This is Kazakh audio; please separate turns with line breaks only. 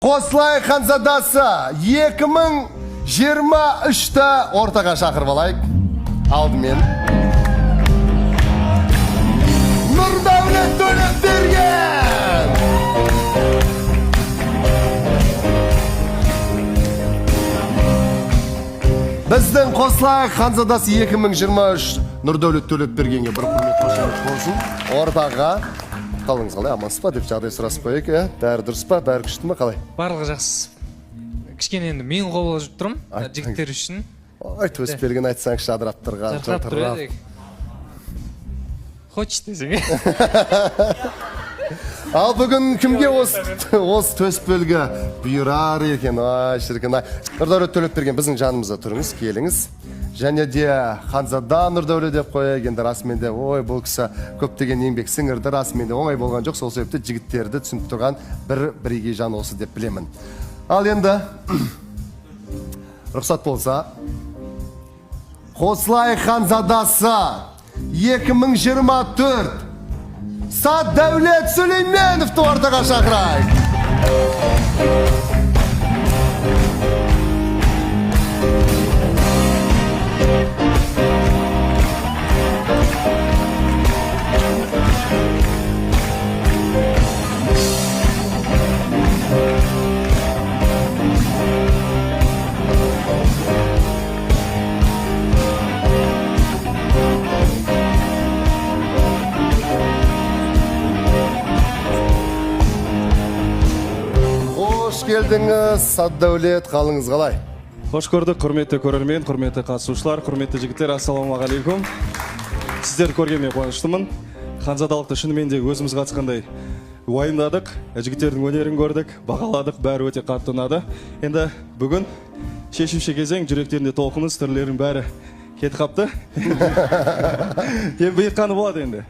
Qo'slay Xonzodasi 2023'te ortaga şakırıp alayık. Aldымен Nurdavlet Төлепберген. Біздің Qoslay Xonzodasi 2023 Nurdavlet Төлепбергенге бір құрмет қошемет болсын. Ортаға қалыңыз қалай, амансыз ба деп жағдай сұрасып қояйық. Бәрі дұрыс па, бәрі күшті ме, қалай?
Барлығы жақсы. Кішкене енді мен қобалжып жүріп тұрмын, жігіттер үшін.
Ой, Төлепберген айтсаң жадырап тұрған.
Жадырап тұр еді. Хочешь десең.
Ал бүгін кімге осы Төлепберге бұйырар екен, ай шіркін ай. Нұрдәулет Төлепберген біздің жанымызда тұрыңыз, келіңіз. Және де Ханзада Нұрдәулет деп қояйық, енді расымен де ой бұл кісі көптеген еңбек сіңірді, расымен де оңай болған жоқ, сол себепті жігіттерді түсініп тұрған бірегей жан осы деп білемін. Ал енді рұқсат болса Qoslay Xonzodasi 2024 Садәулет Сүлейменовты ортаға шақырайық. Қош келдіңіз, Садәулет, қалыңыз қалай?
Қош көрдік, құрметті көрермен, құрметті қатысушылар, құрметті жігіттер, ассалаумағалейкум. Сіздерді көргеніме қуаныштымын. Ханзадалықты шынымен де өзіміз қатысқандай уайымдадық, жігіттердің өнерін көрдік, бағаладық, бәрі өте қатты ұнады. Енді бүгін шешуші кезең, жүректерінде толқыныс, түрлерінің бәрі кетіп қапты. Бұйыртқаны болады енді.